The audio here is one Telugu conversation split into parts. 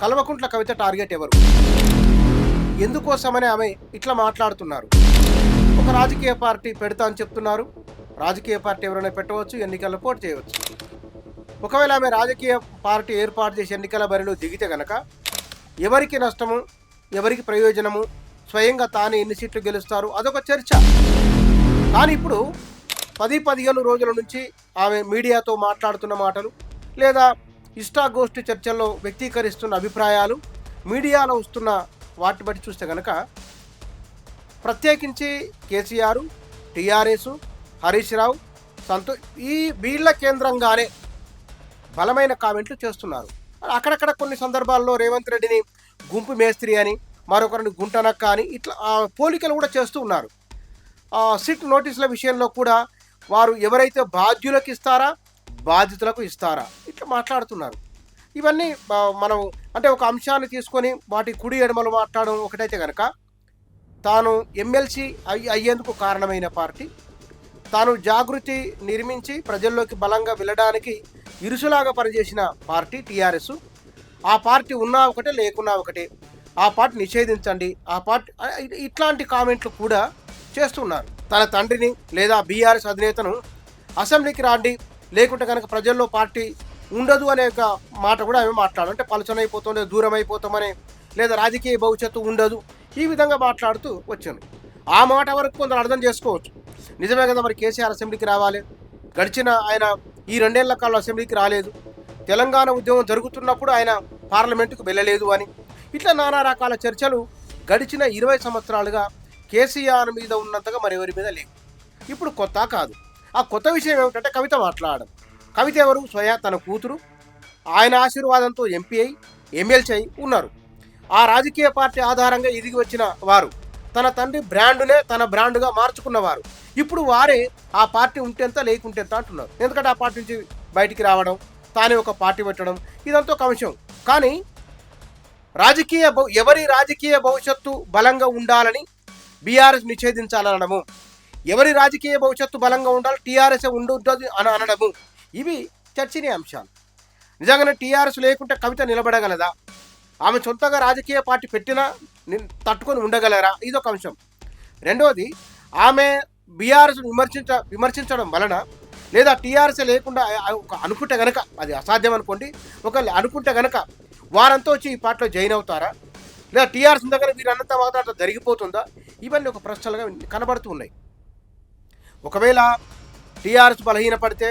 కల్వకుంట్ల కవిత టార్గెట్ ఎవరు? ఎందుకోసమని ఆమె ఇట్లా మాట్లాడుతున్నారు? ఒక రాజకీయ పార్టీ పెడతా అని చెప్తున్నారు. రాజకీయ పార్టీ ఎవరైనా పెట్టవచ్చు, ఎన్నికల్లో పోటీ చేయవచ్చు. ఒకవేళ ఆమె రాజకీయ పార్టీ ఏర్పాటు చేసి ఎన్నికల బరిలో దిగితే గనక ఎవరికి నష్టము, ఎవరికి ప్రయోజనము, స్వయంగా తాను ఎన్ని సీట్లు గెలుస్తారు, అదొక చర్చ. కానీ ఇప్పుడు 10-15 రోజుల నుంచి ఆమె మీడియాతో మాట్లాడుతున్న మాటలు, లేదా ఇష్టాగోష్ఠి చర్చల్లో వ్యక్తీకరిస్తున్న అభిప్రాయాలు, మీడియాలో వస్తున్న వాటిని బట్టి చూస్తే కనుక ప్రత్యేకించి కేసీఆర్, టీఆర్ఎస్, హరీష్ రావు, వీళ్ళ కేంద్రంగానే బలమైన కామెంట్లు చేస్తున్నారు. అక్కడక్కడ కొన్ని సందర్భాల్లో రేవంత్ రెడ్డిని గుంపు మేస్త్రి అని, మరొకరిని గుంటనక్క అని ఇట్లా పోలికలు కూడా చేస్తూ ఉన్నారు. సిట్ నోటీసుల విషయంలో కూడా వారు ఎవరైతే బాధ్యులకు ఇస్తారా, బాధితులకు ఇస్తారా, ఇట్లా మాట్లాడుతున్నారు. ఇవన్నీ మనం అంటే ఒక అంశాన్ని తీసుకొని వాటి కుడి ఎడమలు మాట్లాడడం ఒకటైతే కనుక, తాను ఎమ్మెల్సీ అయ్యేందుకు కారణమైన పార్టీ, తాను జాగృతి నిర్మించి ప్రజల్లోకి బలంగా వెళ్ళడానికి ఇరుసులాగా పనిచేసిన పార్టీ టీఆర్ఎస్. ఆ పార్టీ ఉన్నా ఒకటే, లేకున్నా ఒకటే, ఆ పార్టీ నిషేధించండి, ఆ పార్టీ ఇట్లాంటి కామెంట్లు కూడా చేస్తున్నారు. తన తండ్రిని లేదా బీఆర్ఎస్ అధినేతను అసెంబ్లీకి రాండి, లేకుంటే కనుక ప్రజల్లో పార్టీ ఉండదు అనే ఒక మాట కూడా ఆమె మాట్లాడు. అంటే పలచనైపోతాం, లేదా దూరం అయిపోతామని, లేదా రాజకీయ భవిష్యత్తు ఉండదు, ఈ విధంగా మాట్లాడుతూ వచ్చాను. ఆ మాట వరకు కొందరు అర్థం చేసుకోవచ్చు. నిజమే కదా, మరి కేసీఆర్ అసెంబ్లీకి రావాలి, గడిచిన ఆయన ఈ 2 ఏళ్ల కాలంలో అసెంబ్లీకి రాలేదు, తెలంగాణ ఉద్యమం జరుగుతున్నప్పుడు ఆయన పార్లమెంటుకు వెళ్ళలేదు అని, ఇట్లా నానా రకాల చర్చలు గడిచిన 20 సంవత్సరాలుగా కేసీఆర్ మీద ఉన్నంతగా మరెవరి మీద లేవు. ఇప్పుడు కొత్త కాదు. ఆ కొత్త విషయం ఏమిటంటే కవిత మాట్లాడడం. కవిత ఎవరు? స్వయం తన కూతురు. ఆయన ఆశీర్వాదంతో ఎంపీ అయి, ఎమ్మెల్సీ అయి ఉన్నారు. ఆ రాజకీయ పార్టీ ఆధారంగా ఎదిగి వచ్చిన వారు, తన తండ్రి బ్రాండునే తన బ్రాండుగా మార్చుకున్నవారు. ఇప్పుడు వారే ఆ పార్టీ ఉంటేంత లేకుంటేంత అంటున్నారు. ఎందుకంటే ఆ పార్టీ నుంచి బయటికి రావడం, తానే ఒక పార్టీ పెట్టడం, ఇదంతా ఒక అంశం. కానీ ఎవరి రాజకీయ భవిష్యత్తు బలంగా ఉండాలని బీఆర్ఎస్ నిషేధించాలనడము, ఎవరి రాజకీయ భవిష్యత్తు బలంగా ఉండాలి, టీఆర్ఎస్ ఉంటుంది అని అనడము, ఇవి చర్చనీయాంశాలు. నిజంగానే టీఆర్ఎస్ లేకుంటే కవిత నిలబడగలదా? ఆమె సొంతంగా రాజకీయ పార్టీ పెట్టినా తట్టుకొని ఉండగలరా? ఇదొక అంశం. రెండవది, ఆమె బీఆర్ఎస్ విమర్శించడం వలన, లేదా టీఆర్ఎస్ లేకుండా అనుకుంటే కనుక, అది అసాధ్యం అనుకోండి, ఒకళ్ళు అనుకుంటే కనుక వారంతా వచ్చి ఈ పార్టీలో జాయిన్ అవుతారా, లేదా టీఆర్ఎస్ దగ్గర వీరంతా మాట్లాడుతూ జరిగిపోతుందా? ఇవన్నీ ఒక ప్రశ్నలుగా కనబడుతూ ఉన్నాయి. ఒకవేళ టీఆర్ఎస్ బలహీనపడితే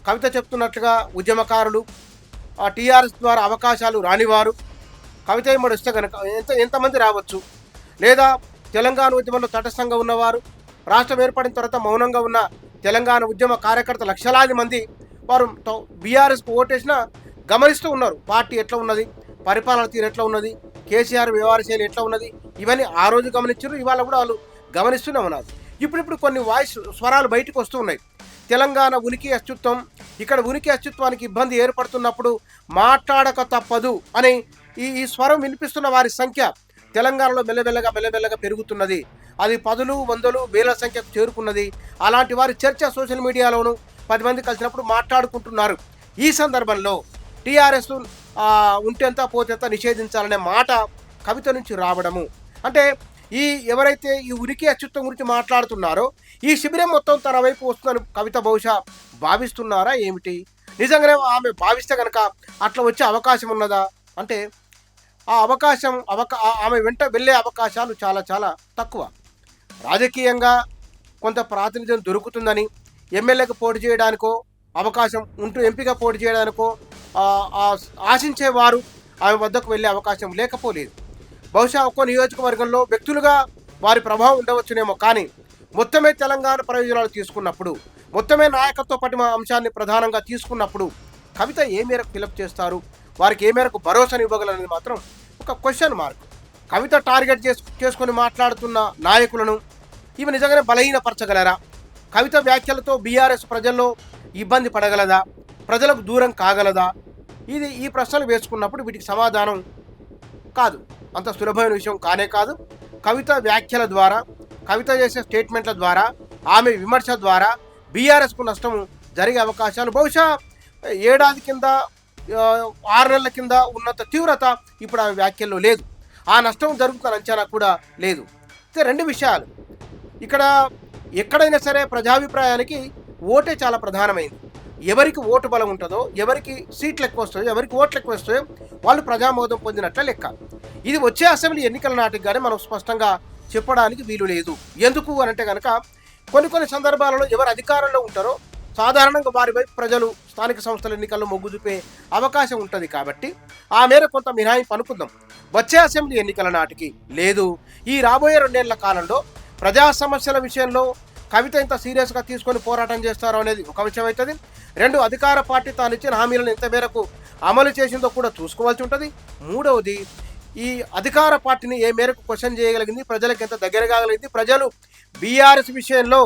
కవిత చెప్తున్నట్లుగా ఉద్యమకారులు, ఆ టీఆర్ఎస్ ద్వారా అవకాశాలు రానివారు కవిత ఏమో ఇస్తే కనుక ఎంతమంది రావచ్చు? లేదా తెలంగాణ ఉద్యమంలో తటస్థంగా ఉన్నవారు, రాష్ట్రం ఏర్పడిన తర్వాత మౌనంగా ఉన్న తెలంగాణ ఉద్యమ కార్యకర్త లక్షలాది మంది వారు బీఆర్ఎస్కు ఓటేసినా గమనిస్తూ ఉన్నారు. పార్టీ ఎట్లా ఉన్నది, పరిపాలన తీరు ఎట్లా ఉన్నది, కేసీఆర్ వ్యవహార శైలి ఎట్లా ఉన్నది, ఇవన్నీ ఆ రోజు గమనించారు, ఇవాళ కూడా వాళ్ళు గమనిస్తూనే ఉన్నారు. ఇప్పుడు కొన్ని స్వరాలు బయటకు వస్తూ ఉన్నాయి. తెలంగాణ ఉనికి అస్తిత్వం, ఇక్కడ ఉనికి అస్తిత్వానికి ఇబ్బంది ఏర్పడుతున్నప్పుడు మాట్లాడక తప్పదు అని ఈ స్వరం వినిపిస్తున్న వారి సంఖ్య తెలంగాణలో మెల్లమెల్లగా పెరుగుతున్నది. అది 10, 100, 1000 సంఖ్యకు చేరుకున్నది. అలాంటి వారి చర్చ సోషల్ మీడియాలోనూ 10 మంది కలిసినప్పుడు మాట్లాడుకుంటున్నారు. ఈ సందర్భంలో టీఆర్ఎస్ ఉంటేంత పోతేంత నిషేధించాలనే మాట కవిత నుంచి రావడము, అంటే ఎవరైతే ఈ ఉనికి అస్తిత్వం గురించి మాట్లాడుతున్నారో ఈ శిబిరం మొత్తం తన వైపు వస్తుందని కవిత బహుశా భావిస్తున్నారా ఏమిటి? నిజంగానే ఆమె భావిస్తే కనుక అట్లా వచ్చే అవకాశం ఉన్నదా? అంటే ఆ అవకాశం ఆమె వెంట వెళ్ళే అవకాశాలు చాలా చాలా తక్కువ. రాజకీయంగా కొంత ప్రాతినిధ్యం దొరుకుతుందని ఎమ్మెల్యేకి పోటీ చేయడానికో అవకాశం ఉంటూ ఎంపీగా పోటీ చేయడానికో ఆశించేవారు ఆమె వద్దకు వెళ్ళే అవకాశం లేకపోలేదు. బహుశా ఒక్కో నియోజకవర్గంలో వ్యక్తులుగా వారి ప్రభావం ఉండవచ్చునేమో, కానీ మొత్తమే తెలంగాణ ప్రయోజనాలు తీసుకున్నప్పుడు, మొత్తమే నాయకత్వ పటిమ అంశాన్ని ప్రధానంగా తీసుకున్నప్పుడు కవిత ఏ మేరకు ఫిలప్ చేస్తారు, వారికి ఏ మేరకు భరోసాని ఇవ్వగలనేది మాత్రం ఒక క్వశ్చన్ మార్క్. కవిత టార్గెట్ చేసుకొని మాట్లాడుతున్న నాయకులను ఇవి నిజంగానే బలహీనపరచగలరా? కవిత వ్యాఖ్యలతో బీఆర్ఎస్ ప్రజల్లో ఇబ్బంది పడగలదా, ప్రజలకు దూరం కాగలదా? ఈ ప్రశ్నలు వేసుకున్నప్పుడు వీటికి సమాధానం కాదు, అంత సులభమైన విషయం కానే కాదు. కవిత వ్యాఖ్యల ద్వారా, కవిత చేసే స్టేట్మెంట్ల ద్వారా, ఆమె విమర్శ ద్వారా బీఆర్ఎస్కు నష్టం జరిగే అవకాశాలు బహుశా ఏడాది కింద 6 నెలల కింద ఉన్నంత తీవ్రత ఇప్పుడు ఆమె వ్యాఖ్యల్లో లేదు. ఆ నష్టం జరుగుతున్న అంచనా కూడా లేదు. అయితే 2 విషయాలు ఇక్కడ ఎక్కడైనా సరే ప్రజాభిప్రాయానికి ఓటే చాలా ప్రధానమైంది. ఎవరికి ఓటు బలం ఉంటుందో, ఎవరికి సీట్లు ఎక్కువ వస్తాయో, ఎవరికి ఓట్లు ఎక్కువ వస్తాయో వాళ్ళు ప్రజామోదం పొందినట్లే లెక్క. ఇది వచ్చే అసెంబ్లీ ఎన్నికల నాటికి కానీ మనం స్పష్టంగా చెప్పడానికి వీలు లేదు. ఎందుకు అనంటే కనుక కొన్ని సందర్భాలలో ఎవరు అధికారంలో ఉంటారో సాధారణంగా వారి వైపు ప్రజలు స్థానిక సంస్థల ఎన్నికల్లో మొగ్గు చూపే అవకాశం ఉంటుంది. కాబట్టి ఆ మేర కొంత మినహాయింపు అనుకుందాం. వచ్చే అసెంబ్లీ ఎన్నికల నాటికి లేదు. ఈ రాబోయే 2 ఏళ్ల కాలంలో ప్రజా సమస్యల విషయంలో కవిత ఇంత సీరియస్గా తీసుకొని పోరాటం చేస్తారో అనేది ఒక విషయం అవుతుంది. 2 అధికార పార్టీ తాను ఇచ్చిన హామీలను ఎంత మేరకు అమలు చేసిందో కూడా చూసుకోవాల్సి ఉంటుంది. 3వది ఈ అధికార పార్టీని ఏ మేరకు క్వశ్చన్ చేయగలిగింది, ప్రజలకు ఎంత దగ్గర కాగలిగింది, ప్రజలు బీఆర్ఎస్ విషయంలో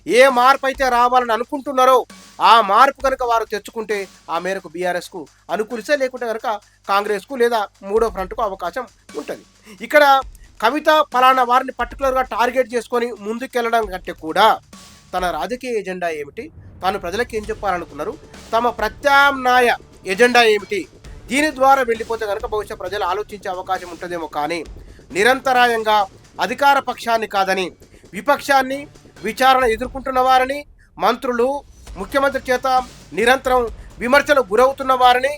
ఏ మార్పు అయితే రావాలని అనుకుంటున్నారో ఆ మార్పు కనుక వారు తెచ్చుకుంటే ఆ మేరకు బీఆర్ఎస్కు అనుకూలిస్తే, లేకుంటే కనుక కాంగ్రెస్కు లేదా 3వ ఫ్రంట్కు అవకాశం ఉంటుంది. ఇక్కడ కవిత ఫలానా వారిని పర్టికులర్గా టార్గెట్ చేసుకొని ముందుకెళ్ళడం కంటే కూడా తన రాజకీయ ఎజెండా ఏమిటి, తాను ప్రజలకు ఏం చెప్పాలనుకున్నారు, తమ ప్రత్యామ్నాయ ఎజెండా ఏమిటి, దీని ద్వారా వెళ్ళిపోతే కనుక బహుశా ప్రజలు ఆలోచించే అవకాశం ఉంటుందేమో. కానీ నిరంతరాయంగా అధికార పక్షాన్ని కాదని విపక్షాన్ని, విచారణ ఎదుర్కొంటున్న వారిని, మంత్రులు, ముఖ్యమంత్రి చేత నిరంతరం విమర్శలకు గురవుతున్న వారిని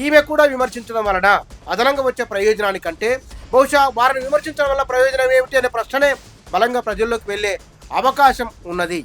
ఈమె కూడా విమర్శించడం వలన అదనంగా వచ్చే ప్రయోజనానికంటే బహుశా వారిని విమర్శించడం వల్ల ప్రయోజనం ఏమిటి అనే ప్రశ్నే బలంగా ప్రజల్లోకి వెళ్ళే అవకాశం ఉన్నది.